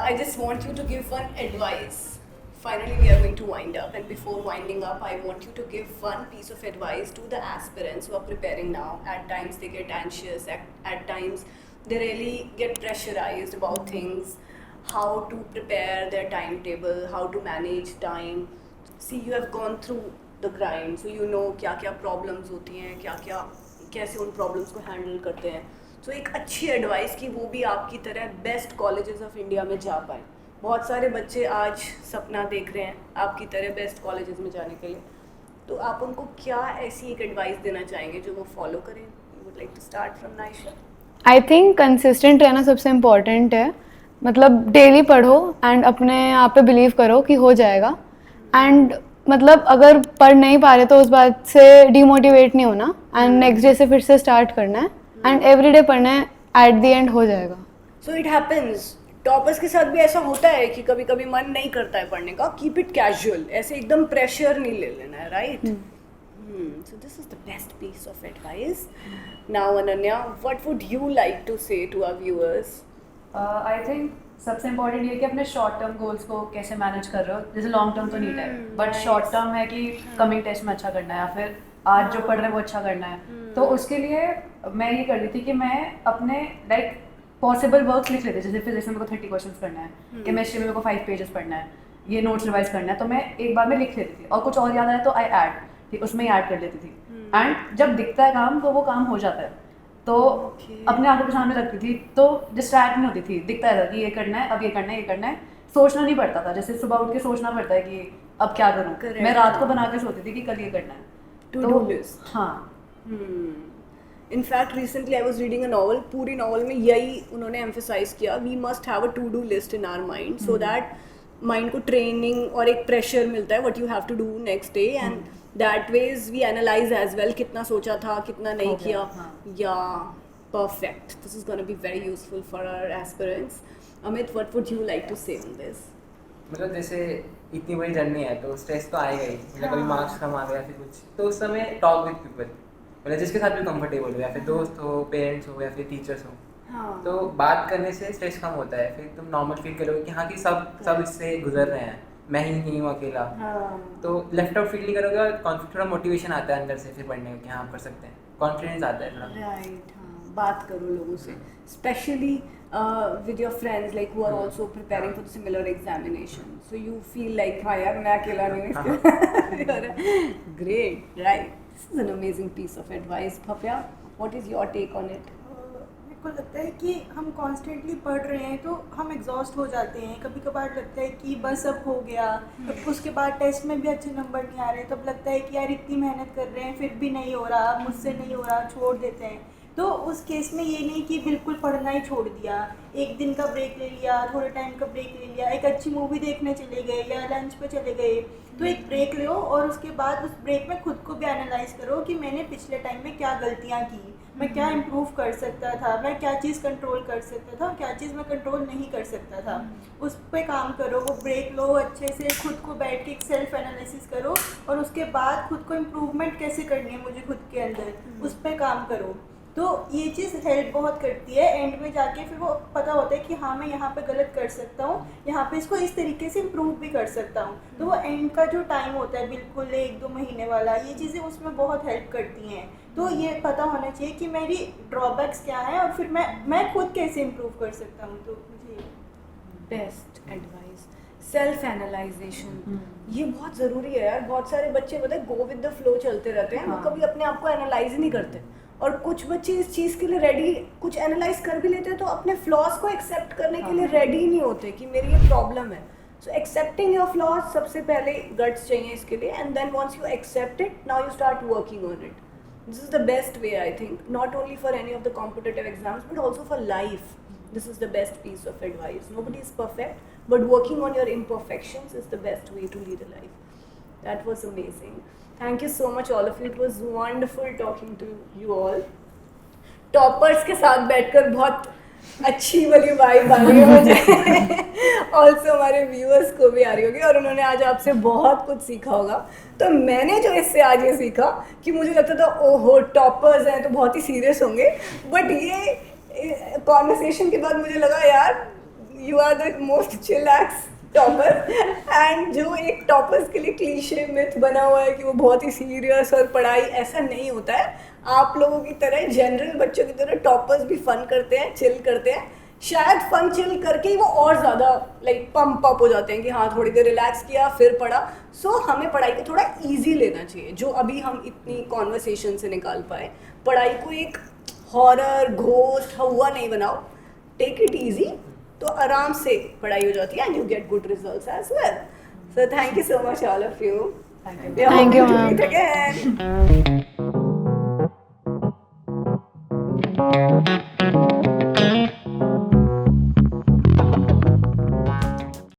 I just want you to give one advice. Finally, we are going to wind up, and before winding up, I want you to give one piece of advice to the aspirants who are preparing now. At times, they get anxious, at times, they really get pressurized about things, how to prepare their timetable, how to manage time. See, you have gone through the grind, so you know क्या क्या problems होती हैं, क्या क्या कैसे उन problems को handle करते हैं. तो एक अच्छी एडवाइस कि वो भी आपकी तरह बेस्ट कॉलेजेस ऑफ इंडिया में जा पाए. बहुत सारे बच्चे आज सपना देख रहे हैं आपकी तरह बेस्ट कॉलेजेस में जाने के लिए. तो आप उनको क्या ऐसी एक एडवाइस देना चाहेंगे जो वो फॉलो करें? You would like to start from Naisha. I think consistent रहना सबसे इम्पॉर्टेंट है. मतलब डेली पढ़ो एंड अपने आप पे बिलीव करो कि हो जाएगा. एंड मतलब अगर पढ़ नहीं पा रहे तो उस बात से डीमोटिवेट नहीं होना एंड नेक्स्ट डे से फिर से स्टार्ट करना है एंड एवरी डे पढ़ना है. एट द एंड हो जाएगा. So it happens. टॉपर्स के साथ भी ऐसा होता है कि कभी कभी मन नहीं करता है पढ़ने का. Keep it casual. ऐसे एकदम प्रेशर नहीं ले लेना है. Right. So this is the best piece of advice. Now Ananya, what would you like to say to our viewers? I think सबसे इम्पोर्टेंट ये कि अपने शॉर्ट टर्म गोल्स को कैसे मैनेज कर रहे हो. जैसे लॉन्ग टर्म तो नहीं है, बट शॉर्ट टर्म है कि कमिंग टेस्ट में अच्छा करना है या फिर आज जो पढ़ रहे हैं वो अच्छा करना है. तो उसके लिए मैं ये कर रही थी कि मैं अपने लाइक पॉसिबल वर्क लिख लेती. जैसे फिजिक्स में मेरे को 30 क्वेश्चंस करना है, केमिस्ट्री में मेरे को 5 पेजेस पढ़ना है, ये नोट्स रिवाइज करना है, तो मैं एक बार में लिख लेती थी. और कुछ और याद आया तो आई ऐड उसमें ही ऐड कर लेती थी. एंड जब दिखता है काम तो वो काम हो जाता है. तो अपने आंखों के सामने रखती थी तो डिस्ट्रैक्ट नहीं होती थी. दिखता था कि ये करना है, अब ये करना है, ये करना है. सोचना नहीं पड़ता था. जैसे सुबह उठ के सोचना पड़ता है कि अब क्या करूँ. मैं रात को बना के सोती थी कि कल ये करना है. To do list. हाँ. In fact recently I was reading a novel. पूरी नॉवल में यही उन्होंने एम्फेसाइज किया. We must have a to do list in our mind so that mind को ट्रेनिंग और एक प्रेशर मिलता है what you have to do next day. And that way we analyze as well कितना सोचा था, कितना नहीं किया. या perfect. This is going to be very useful for our aspirants. Amit, what would you like to say on this? मतलब जैसे इतनी बड़ी जर्नी है तो स्ट्रेस तो आएगा ही. मतलब कभी मार्क्स कम आ गए या फिर कुछ, तो उस समय टॉक विद पीपल, मतलब जिसके साथ भी कंफर्टेबल हो, या फिर दोस्त हो, पेरेंट्स हो, या फिर टीचर्स हो. तो बात करने से स्ट्रेस कम होता है. फिर तुम नॉर्मल फील करोगे कि हाँ कि सब इससे गुजर रहे हैं, मैं ही नहीं हूँ अकेला. तो लेफ्ट आउट फील नहीं करोगे और थोड़ा मोटिवेशन आता है अंदर से फिर पढ़ने में कि हाँ आप कर सकते हैं. कॉन्फिडेंस आता है थोड़ा. राइट. बात करो लोगों से, specially with your friends like who are also preparing for the similar examination, so you feel like हाँ यार मैं अकेला नहीं हूँ. Great, right? This is an amazing piece of advice. Bhavya, what is your take on it? मेरे को लगता है कि हम कॉन्स्टेंटली पढ़ रहे हैं तो हम एग्जॉस्ट हो जाते हैं. कभी कभार लगता है कि बस अब हो गया. तो उसके बाद टेस्ट में भी अच्छे नंबर नहीं आ रहे, तब लगता है कि यार इतनी मेहनत कर रहे हैं फिर भी नहीं हो रहा, मुझसे नहीं हो रहा, छोड़ देते हैं. तो उस केस में ये नहीं कि बिल्कुल पढ़ना ही छोड़ दिया. एक दिन का ब्रेक ले लिया, थोड़े टाइम का ब्रेक ले लिया, एक अच्छी मूवी देखने चले गए या लंच पे चले गए. तो एक ब्रेक लो और उसके बाद उस ब्रेक में खुद को भी एनालाइज करो कि मैंने पिछले टाइम में क्या गलतियाँ की, मैं क्या इम्प्रूव कर सकता था, मैं क्या चीज़ कंट्रोल कर सकता था, क्या चीज़ मैं कंट्रोल नहीं कर सकता था. उस पर काम करो. वो ब्रेक लो, अच्छे से खुद को बैठ के एक सेल्फ एनालिसिस करो और उसके बाद खुद को इम्प्रूवमेंट कैसे करनी है मुझे खुद के अंदर, उस पर काम करो. तो ये चीज़ हेल्प बहुत करती है. एंड में जाके फिर वो पता होता है कि हाँ मैं यहाँ पे गलत कर सकता हूँ, यहाँ पे इसको इस तरीके से इम्प्रूव भी कर सकता हूँ. तो वो एंड का जो टाइम होता है बिल्कुल 1-2 महीने वाला, ये चीज़ें उसमें बहुत हेल्प करती हैं. तो ये पता होना चाहिए कि मेरी ड्रॉबैक्स क्या हैं और फिर मैं खुद कैसे इम्प्रूव कर सकता हूँ. तो मुझे बेस्ट एडवाइस, सेल्फ एनालाइजेशन, ये बहुत ज़रूरी है यार. बहुत सारे बच्चे पता है गो विद द फ्लो चलते रहते हैं. वो कभी अपने आप को एनालाइज नहीं करते. और कुछ बच्चे इस चीज़ के लिए रेडी, कुछ एनालाइज कर भी लेते हैं तो अपने फ्लॉज को एक्सेप्ट करने के लिए रेडी नहीं होते कि मेरी ये प्रॉब्लम है. सो एक्सेप्टिंग योर फ्लॉज, सबसे पहले गट्स चाहिए इसके लिए. And then once you accept it, now you start working on it. This is the best way I think, not only for any of the competitive exams but also for life. This is the best piece of advice. Nobody is perfect, but working on your imperfections is the best way to lead a life. That was amazing. Thank you so much all of you. It was wonderful talking to you all. Toppers के साथ बैठकर बहुत अच्छी वाली vibe आ रही है मुझे. Also हमारे व्यूअर्स को भी आ रही होगी और उन्होंने आज आपसे बहुत कुछ सीखा होगा. तो मैंने जो इससे आज ये सीखा कि मुझे लगता था ओहो टॉपर्स हैं तो बहुत ही सीरियस होंगे, बट ये कॉन्वर्सेशन के बाद मुझे लगा यार you are the most chillax topper, and जो एक टॉपर्स के लिए क्लीशे मिथ बना हुआ है कि वो बहुत ही सीरियस और पढ़ाई, ऐसा नहीं होता है। आप लोगों की तरह, जनरल बच्चों की तरह टॉपर्स भी फन करते हैं, चिल करते हैं। शायद फन चिल करके ही वो और ज़्यादा लाइक पंप अप हो जाते हैं कि हाँ थोड़ी देर रिलैक्स किया फिर पढ़ा। सो हमें पढ़ाई को थोड़ा इजी लेना चाहिए, जो अभी हम इतनी कॉन्वर्सेशन से निकाल पाए। पढ़ाई को एक हॉरर घोस्ट हवा नहीं बनाओ, टेक इट इजी, तो आराम से पढ़ाई हो जाती है and you get good results as well. So thank you so much all of you. Thank you. Thank you, We hope to ma'am. meet again.